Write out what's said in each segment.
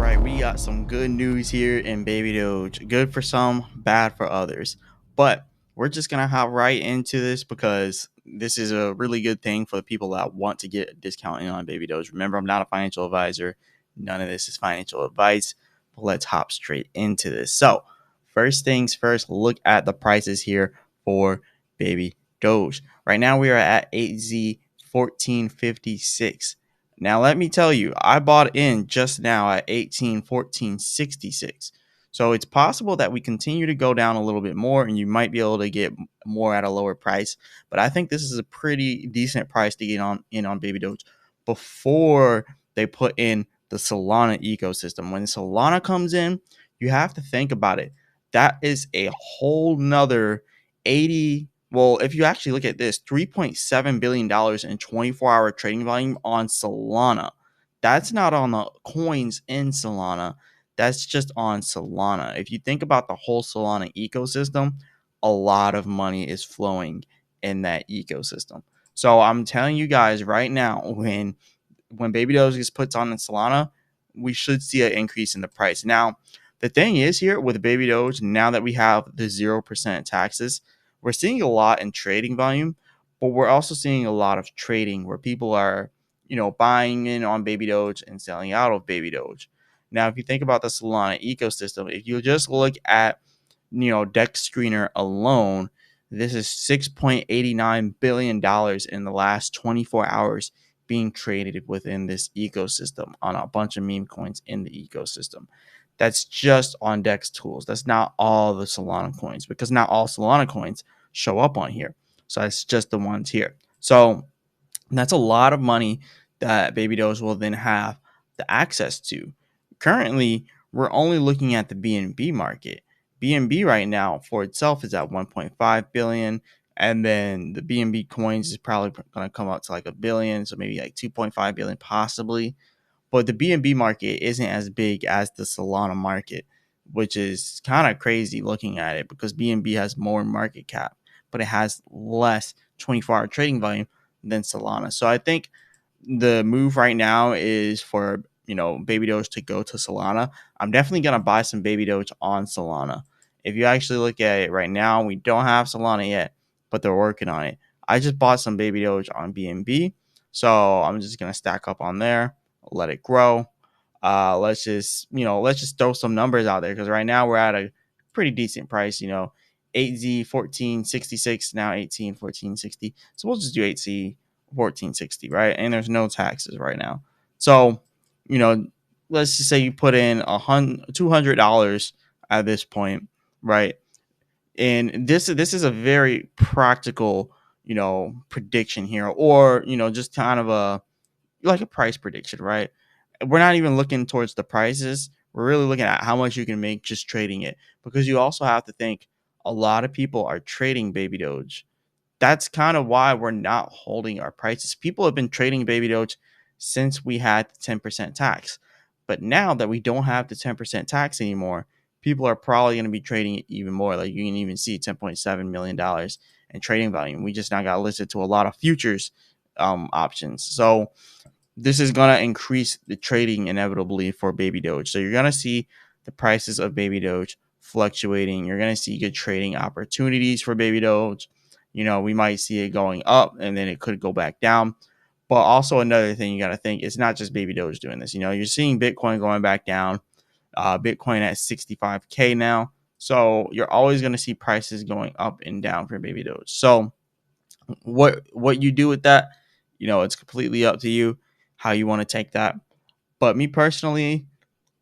right, we got some good news here in Baby Doge. Good for some, bad for others. But we're just gonna hop right into this because this is a really good thing for the people that want to get a discount in on Baby Doge. Remember, I'm not a financial advisor. None of this is financial advice. But let's hop straight into this. So, first things first, look at the prices here for Baby Doge. Right now, we are at 8Z 1456. Now, let me tell you, I bought in just now at 1814.66. So it's possible that we continue to go down a little bit more and you might be able to get more at a lower price. But I think this is a pretty decent price to get on Baby Doge before they put in the Solana ecosystem. When Solana comes in, you have to think about it. That is a whole nother 80, well, if you actually look at this, $3.7 billion in 24-hour trading volume on Solana. That's not on the coins in Solana. That's just on Solana. If you think about the whole Solana ecosystem, a lot of money is flowing in that ecosystem. So I'm telling you guys right now, when Baby Doge gets put on in Solana, we should see an increase in the price. Now, the thing is here with Baby Doge, now that we have the 0% taxes, we're seeing a lot in trading volume, but we're also seeing a lot of trading where people are, buying in on Baby Doge and selling out of Baby Doge. Now, if you think about the Solana ecosystem, if you just look at, Dex Screener alone, this is $6.89 billion in the last 24 hours being traded within this ecosystem on a bunch of meme coins in the ecosystem. That's just on Dex tools. That's not all the Solana coins because not all Solana coins show up on here. So it's just the ones here. So that's a lot of money that Baby Doge will then have the access to. Currently, we're only looking at the BNB market. BNB right now for itself is at 1.5 billion, and then the BNB coins is probably going to come out to like a billion, so maybe like 2.5 billion possibly. But the BNB market isn't as big as the Solana market, which is kind of crazy looking at it because BNB has more market cap, but it has less 24-hour trading volume than Solana. So I think the move right now is for Baby Doge to go to Solana. I'm definitely gonna buy some Baby Doge on Solana. If you actually look at it right now, we don't have Solana yet, but they're working on it. I just bought some Baby Doge on BNB, so I'm just gonna stack up on there, let it grow. Let's just throw some numbers out there because right now we're at a pretty decent price. 8Z 1466 now 18 1460. So we'll just do 8Z 1460, right? And there's no taxes right now. So, you know, let's just say you put in $200 at this point, right? And this is a very practical, prediction here, or just kind of a price prediction, right? We're not even looking towards the prices. We're really looking at how much you can make just trading it, because you also have to think a lot of people are trading Baby Doge. That's kind of why we're not holding our prices. People have been trading Baby Doge since we had the 10% tax. But now that we don't have the 10% tax anymore, people are probably going to be trading it even more. Like you can even see $10.7 million in trading volume. We just now got listed to a lot of futures options. So this is going to increase the trading inevitably for Baby Doge. So you're going to see the prices of Baby Doge fluctuating. You're going to see good trading opportunities for Baby Doge. We might see it going up and then it could go back down. But also another thing you got to think, it's not just Baby Doge doing this. You're seeing Bitcoin going back down. Bitcoin at 65K now. So you're always going to see prices going up and down for Baby Doge. So what you do with that, it's completely up to you how you want to take that. But me personally,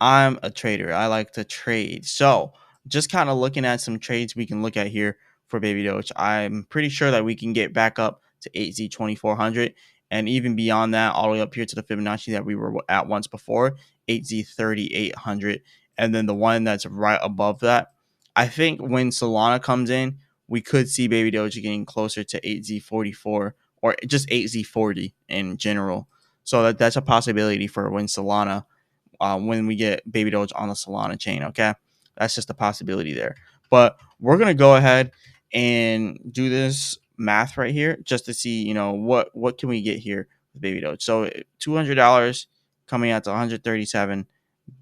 I'm a trader. I like to trade. So just kind of looking at some trades we can look at here for Baby Doge. I'm pretty sure that we can get back up to 8Z 2400 and even beyond that, all the way up here to the Fibonacci that we were at once before, 8Z 3800. And then the one that's right above that. I think when Solana comes in, we could see Baby Doge getting closer to 8Z 44 or just 8Z 40 in general. So that's a possibility for when we get Baby Doge on the Solana chain. Okay, that's just a possibility there. But we're gonna go ahead and do this math right here just to see, what can we get here with Baby Doge. So $200 coming out to 137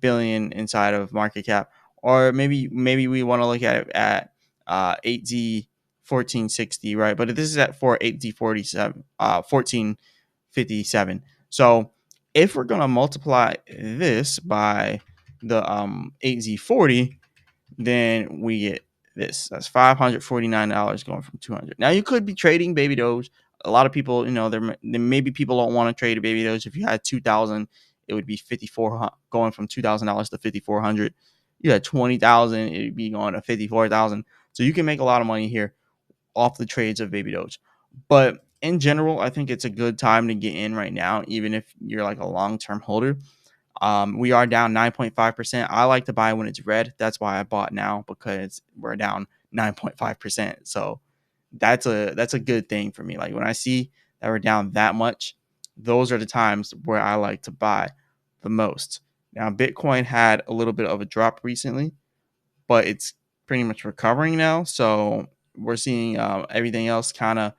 billion inside of market cap, or maybe we want to look at it at 8Z 1460, right? But this is at 8Z 47 1457. So if we're gonna multiply this by the 8Z40, then we get this. That's $549 going from 200. Now you could be trading baby doge. A lot of people, there maybe people don't want to trade a baby doge. If you had 2,000, it would be 54 going from $2,000 to 5,400. You had 20,000, it would be going to 54,000. So you can make a lot of money here off the trades of baby doge. But in general, I think it's a good time to get in right now, even if you're like a long-term holder. We are down 9.5%. I like to buy when it's red. That's why I bought now, because we're down 9.5%. So that's a good thing for me. Like when I see that we're down that much, those are the times where I like to buy the most. Now, Bitcoin had a little bit of a drop recently, but it's pretty much recovering now. So we're seeing everything else kind of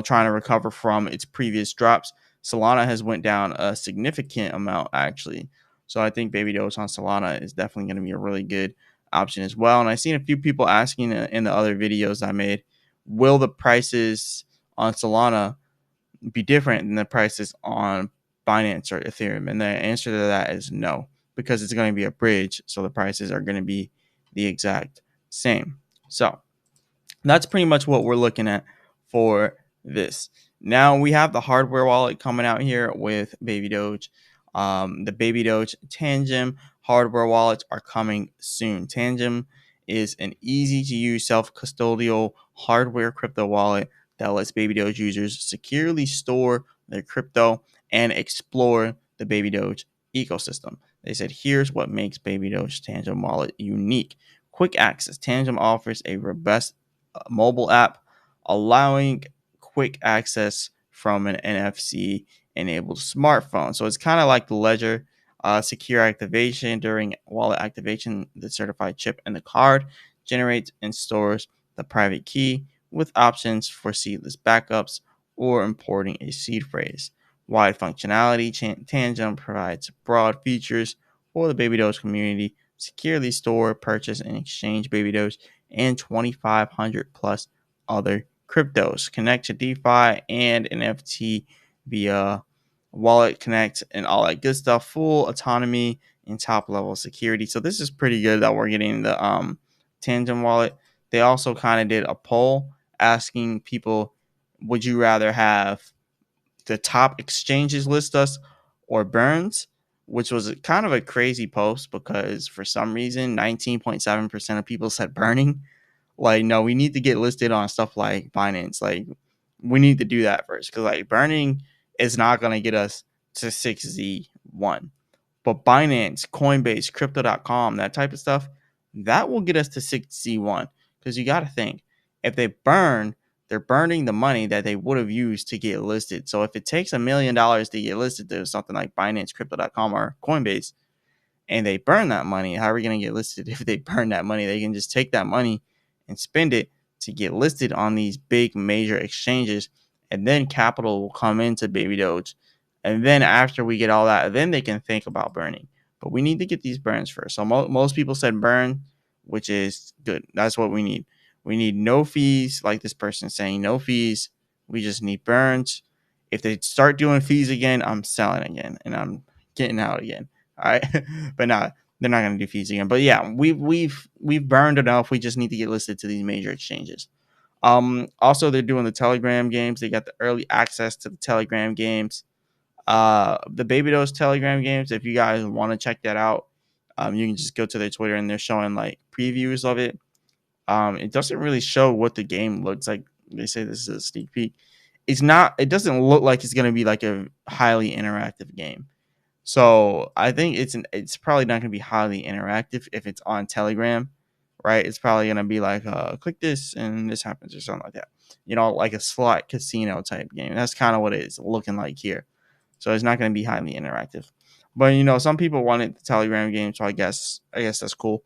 trying to recover from its previous drops. Solana has went down a significant amount actually. So I think baby doge on Solana is definitely going to be a really good option as well. And I've seen a few people asking in the other videos I made, will the prices on Solana be different than the prices on Binance or Ethereum? And the answer to that is no, because it's going to be a bridge. So the prices are going to be the exact same. So that's pretty much what we're looking at for this. Now we have the hardware wallet coming out here with Baby Doge. The Baby Doge Tangem hardware wallets are coming soon. Tangem is an easy to use self-custodial hardware crypto wallet that lets Baby Doge users securely store their crypto and explore the Baby Doge ecosystem. They said, here's what makes Baby Doge Tangem wallet unique. Quick access. Tangem offers a robust mobile app, allowing quick access from an NFC enabled smartphone. So it's kind of like the Ledger. Secure activation. During wallet activation, the certified chip in the card generates and stores the private key with options for seedless backups or importing a seed phrase. Wide functionality. Tangem provides broad features for the Baby Doge community. Securely store, purchase, and exchange Baby Doge and 2,500 plus other cryptos. Connect to DeFi and NFT via Wallet Connect and all that good stuff. Full autonomy and top level security. So this is pretty good that we're getting the Tangem wallet. They also kind of did a poll asking people, would you rather have the top exchanges list us or Burns? Which was kind of a crazy post, because for some reason 19.7% of people said burning. Like, no, we need to get listed on stuff like Binance. Like, we need to do that first, because like burning is not going to get us to 6Z1. But Binance, Coinbase, Crypto.com, that type of stuff, that will get us to 6Z1. Because you got to think, if they burn, they're burning the money that they would have used to get listed. So if it takes $1 million to get listed to something like Binance, Crypto.com, or Coinbase, and they burn that money, how are we going to get listed if they burn that money? They can just take that money and spend it to get listed on these big major exchanges, and then capital will come into Baby Doge. And then after we get all that, then they can think about burning. But we need to get these burns first. So most people said burn, which is good. That's what we need. We need no fees, like this person saying, no fees. We just need burns. If they start doing fees again, I'm selling again and I'm getting out again. All right. But no, they're not going to do fees again. But yeah, we've burned enough. We just need to get listed to these major exchanges. Also, they're doing the Telegram games. They got the early access to the Telegram games. The Baby Doge Telegram games, if you guys want to check that out, you can just go to their Twitter and they're showing like previews of it. It doesn't really show what the game looks like. They say this is a sneak peek. It doesn't look like it's going to be like a highly interactive game. So I think it's probably not going to be highly interactive if it's on Telegram, right? It's probably going to be like, click this and this happens or something like that. Like a slot casino type game. That's kind of what it's looking like here. So it's not going to be highly interactive. But some people wanted the Telegram game, so I guess that's cool.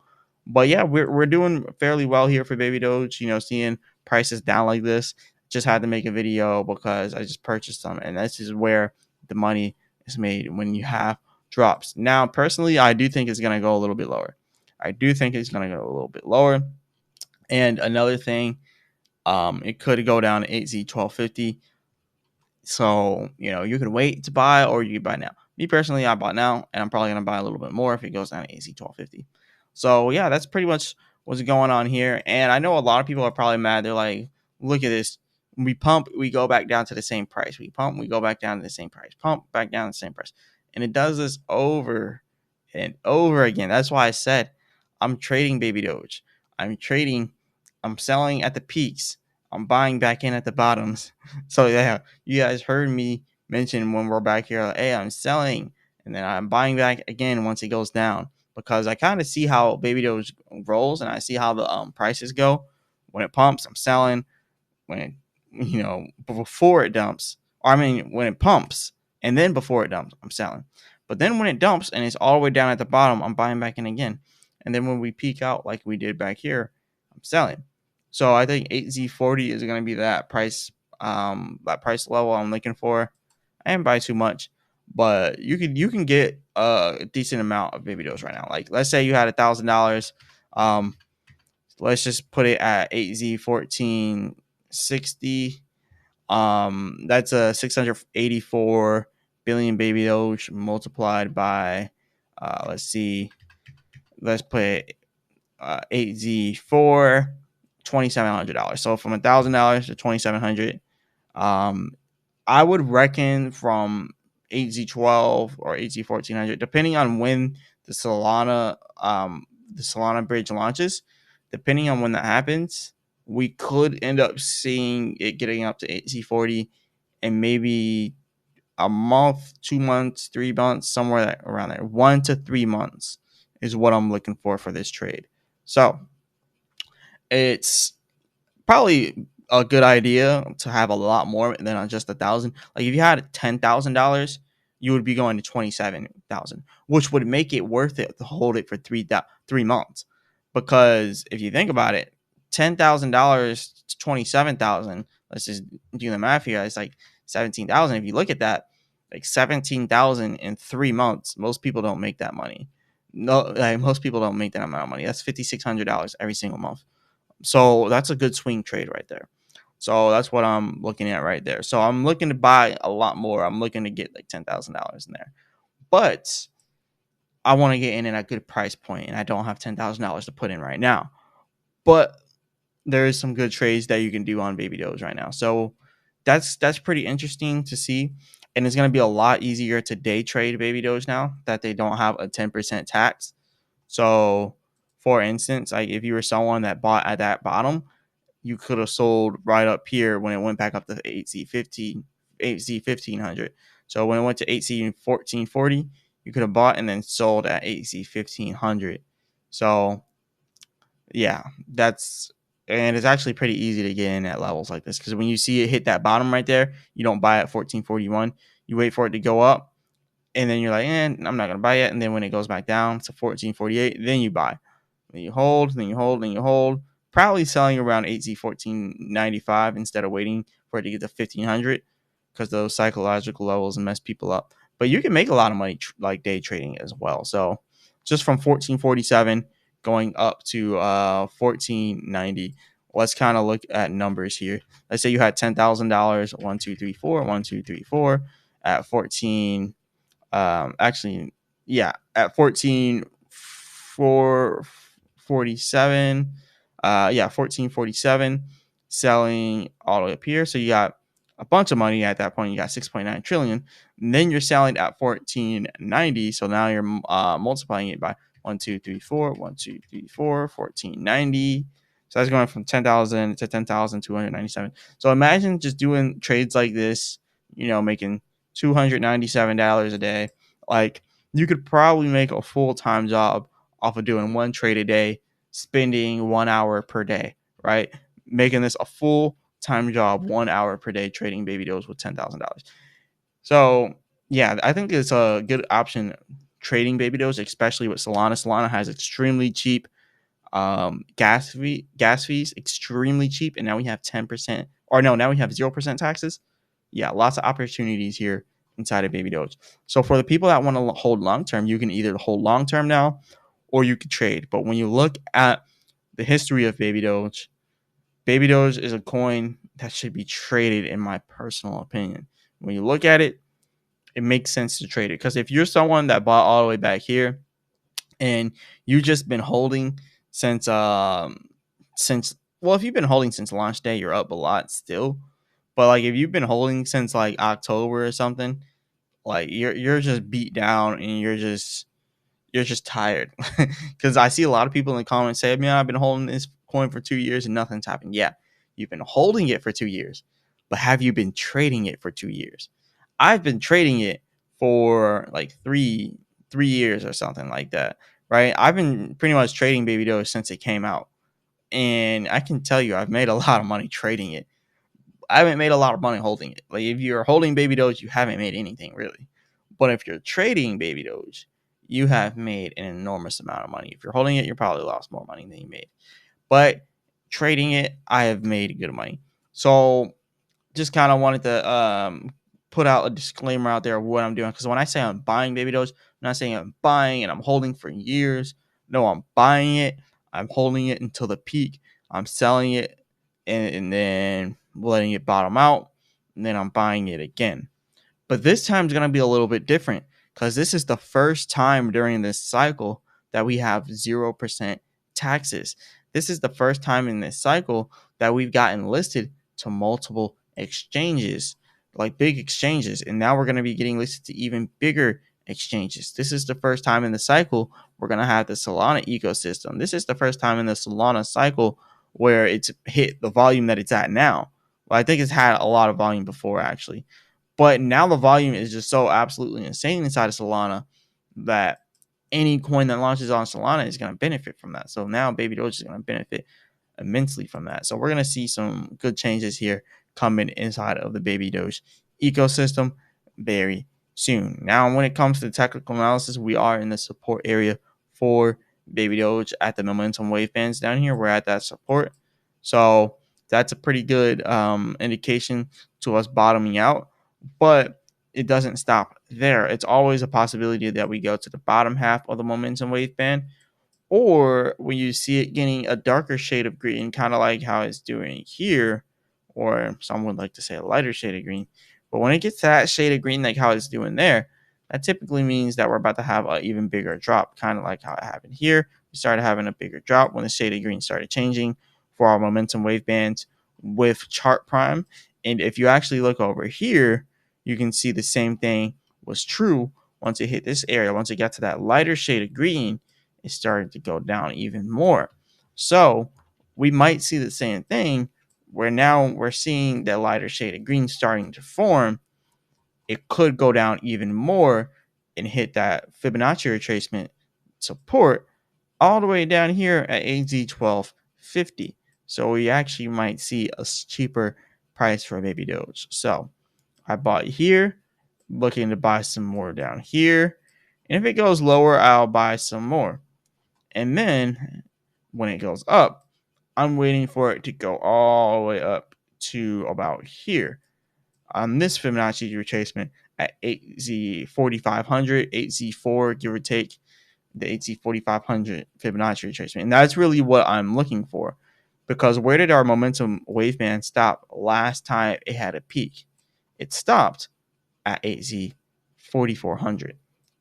But yeah, we're doing fairly well here for Baby Doge. Seeing prices down like this. Just had to make a video because I just purchased them, and this is where the money is made when you have drops. Now, personally, I do think it's going to go a little bit lower. I do think it's going to go a little bit lower. And another thing, it could go down to 8Z1250. So, you can wait to buy or you can buy now. Me personally, I bought now and I'm probably going to buy a little bit more if it goes down to AZ1250. So, yeah, that's pretty much what's going on here. And I know a lot of people are probably mad. They're like, look at this. We pump, we go back down to the same price. We pump, we go back down to the same price. Pump, back down to the same price. And it does this over and over again. That's why I said I'm trading Baby Doge. I'm trading, I'm selling at the peaks. I'm buying back in at the bottoms. So, yeah, you guys heard me mention when we're back here, like, hey, I'm selling, and then I'm buying back again once it goes down, because I kind of see how Baby Doge rolls, and I see how the prices go. When it pumps, I'm selling. When it, before it dumps, or I mean, when it pumps, and then before it dumps, I'm selling. But then when it dumps and it's all the way down at the bottom, I'm buying back in again. And then when we peak out like we did back here, I'm selling. So I think 8Z40 is going to be that price level I'm looking for. I didn't buy too much, but you can get a decent amount of Baby Doge right now. Like, let's say you had $1,000. Let's just put it at 8Z1460. That's a 684 billion Baby Doge multiplied by let's see, let's put 8Z4, $2,700. So from $1,000 to $2,700. I would reckon from 8Z12 or 8Z1400, depending on when the Solana bridge launches. Depending on when that happens, we could end up seeing it getting up to 8Z40 and maybe a month, 2 months, 3 months, somewhere around there. 1 to 3 months is what I'm looking for this trade. So it's probably a good idea to have a lot more than on just 1,000. Like, if you had $10,000, you would be going to 27,000, which would make it worth it to hold it for 3 months. Because if you think about it, $10,000 to 27,000. Let's just do the math here. It's like 17,000. If you look at that, like 17,000 in 3 months, most people don't make that money. No, like, most people don't make that amount of money. That's $5,600 every single month. So that's a good swing trade right there. So that's what I'm looking at right there. So I'm looking to buy a lot more. I'm looking to get like $10,000 in there. But I want to get in at a good price point, and I don't have $10,000 to put in right now. But there is some good trades that you can do on Baby Doge right now. So that's pretty interesting to see. And it's going to be a lot easier to day trade Baby Doge now that they don't have a 10% tax. So, for instance, like, if you were someone that bought at that bottom, you could have sold right up here when it went back up to 8Z1500. So when it went to 8Z1440, you could have bought and then sold at 8Z1500. So yeah, and it's actually pretty easy to get in at levels like this, because when you see it hit that bottom right there, you don't buy at 1441. You wait for it to go up, and then you're like, I'm not gonna buy it. And then when it goes back down to 1448, then you buy. Then you hold, then you hold, then you hold. Probably selling around 8Z1495 instead of waiting for it to get to 1500, because those psychological levels mess people up. But you can make a lot of money like day trading as well. So just from 1447 going up to 1490. Let's kind of look at numbers here. Let's say you had $10,000, 1, 2, 3, 4, 1, 2, 3, 4 at 14. At 1447. 1447, selling all the way up here. So you got a bunch of money at that point. You got 6.9 trillion. And then you're selling at 1490. So now you're multiplying it by 1, 2, 3, 4, 1, 2, 3, 4, 1490. So that's going from 10,000 to 10,297. So imagine just doing trades like this, making $297 a day. Like, you could probably make a full-time job off of doing one trade a day, spending 1 hour per day, right? Making this a full-time job, 1 hour per day, trading Baby Doge with $10,000. So yeah, I think it's a good option trading Baby Doge, especially with Solana. Solana has extremely cheap gas fees, extremely cheap, and now we have 10%, or no, now we have 0% taxes. Yeah, lots of opportunities here inside of Baby Doge. So for the people that want to hold long term, you can either hold long term now or you could trade. But when you look at the history of Baby Doge is a coin that should be traded, in my personal opinion. When you look at it, it makes sense to trade it. Because if you're someone that bought all the way back here and you've just been holding since well, if you've been holding since launch day, you're up a lot still. But like if you've been holding since like October or something, like you're just beat down and you're just tired. Because I see a lot of people in the comments say, man, I've been holding this coin for 2 years and nothing's happened. Yeah, you've been holding it for 2 years, but have you been trading it for 2 years? I've been trading it for like three years or something like that, right? I've been pretty much trading Baby Doge since it came out. And I can tell you I've made a lot of money trading it. I haven't made a lot of money holding it. Like if you're holding Baby Doge, you haven't made anything really. But if you're trading Baby Doge, you have made an enormous amount of money. If you're holding it, you probably lost more money than you made. But trading it, I have made good money. So just kind of wanted to put out a disclaimer out there of what I'm doing. Because when I say I'm buying Baby Doge, I'm not saying I'm buying and I'm holding for years. No, I'm buying it. I'm holding it until the peak. I'm selling it and then letting it bottom out. And then I'm buying it again. But this time is going to be a little bit different because this is the first time during this cycle that we have 0% taxes. This is the first time in this cycle that we've gotten listed to multiple exchanges, like big exchanges. And now we're going to be getting listed to even bigger exchanges. This is the first time in the cycle we're going to have the Solana ecosystem. This is the first time in the Solana cycle where it's hit the volume that it's at now. Well, I think it's had a lot of volume before, actually. But now the volume is just so absolutely insane inside of Solana that any coin that launches on Solana is going to benefit from that. So now Baby Doge is going to benefit immensely from that. So we're going to see some good changes here coming inside of the Baby Doge ecosystem very soon. Now, when it comes to technical analysis, we are in the support area for Baby Doge at the momentum wave bands down here. We're at that support. So that's a pretty good indication to us bottoming out. But it doesn't stop there. It's always a possibility that we go to the bottom half of the momentum wave band, or when you see it getting a darker shade of green, kind of like how it's doing here, or some would like to say a lighter shade of green. But when it gets to that shade of green, like how it's doing there, that typically means that we're about to have an even bigger drop, kind of like how it happened here. We started having a bigger drop when the shade of green started changing for our momentum wave bands with chart prime. And if you actually look over here, you can see the same thing was true once it hit this area. Once it got to that lighter shade of green, it started to go down even more. So we might see the same thing where now we're seeing that lighter shade of green starting to form. It could go down even more and hit that Fibonacci retracement support all the way down here at AZ1250. So we actually might see a cheaper price for Baby Doge. So I bought here, looking to buy some more down here. And if it goes lower, I'll buy some more. And then when it goes up, I'm waiting for it to go all the way up to about here on this Fibonacci retracement at 8Z4500, 8Z4, give or take the 8Z4500 Fibonacci retracement. And that's really what I'm looking for, because where did our momentum wave band stop last time it had a peak? It stopped at 8Z4400.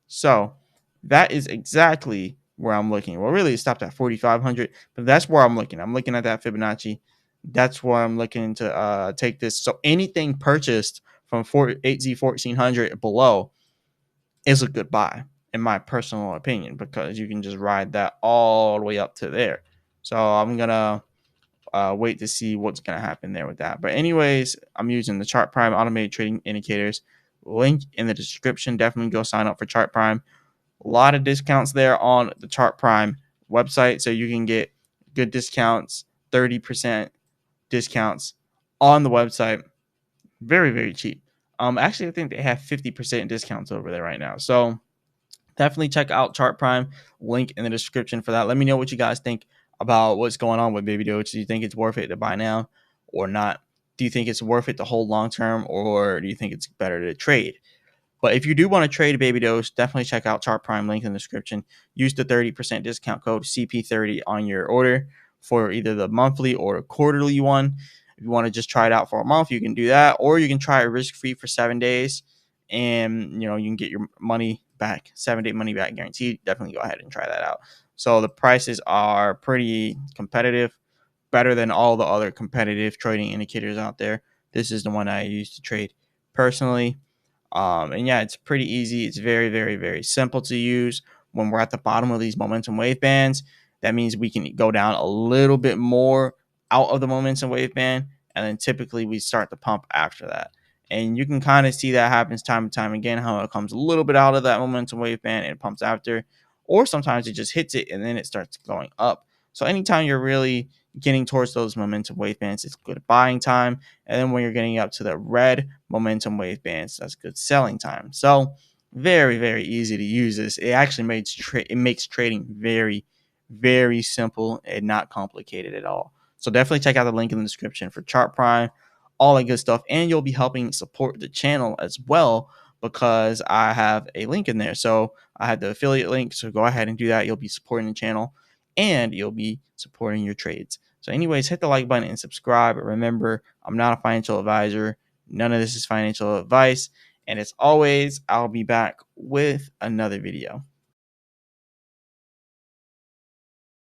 So that is exactly where I'm looking. Well, really, it stopped at 4,500, but that's where I'm looking. I'm looking at that Fibonacci. That's where I'm looking to take this. So anything purchased from 8Z1400 below is a good buy, in my personal opinion, because you can just ride that all the way up to there. So I'm going to wait to see what's going to happen there with that. But anyways, I'm using the Chart Prime automated trading indicators. Link in the description. Definitely go sign up for Chart Prime. A lot of discounts there on the Chart Prime website, so you can get good discounts, 30% discounts on the website. Very, very cheap. Actually, I think they have 50% discounts over there right now. So definitely check out Chart Prime. Link in the description for that. Let me know what you guys think about what's going on with Baby Doge. Do you think it's worth it to buy now or not? Do you think it's worth it to hold long term, or do you think it's better to trade? But if you do want to trade Baby Doge, definitely check out Chart Prime, link in the description. Use the 30% discount code CP30 on your order for either the monthly or quarterly one. If you want to just try it out for a month, you can do that, or you can try it risk-free for 7 days, and you can get your money back, 7-day money back guaranteed. Definitely go ahead and try that out. So the prices are pretty competitive, better than all the other competitive trading indicators out there. This is the one I use to trade personally. And yeah, it's pretty easy. It's very, very, very simple to use. When we're at the bottom of these momentum wave bands, that means we can go down a little bit more out of the momentum wave band, and then typically we start to pump after that. And you can kind of see that happens time and time again, how it comes a little bit out of that momentum wave band and it pumps after, or sometimes it just hits it and then it starts going up. So anytime you're really getting towards those momentum wave bands, it's good buying time. And then when you're getting up to the red momentum wave bands, that's good selling time. So very, very easy to use this. It actually makes trading very, very simple and not complicated at all. So definitely check out the link in the description for Chart Prime, all that good stuff. And you'll be helping support the channel as well, because I have a link in there. So I had the affiliate link. So go ahead and do that. You'll be supporting the channel and you'll be supporting your trades. So anyways, hit the like button and subscribe. Remember, I'm not a financial advisor. None of this is financial advice. And as always, I'll be back with another video.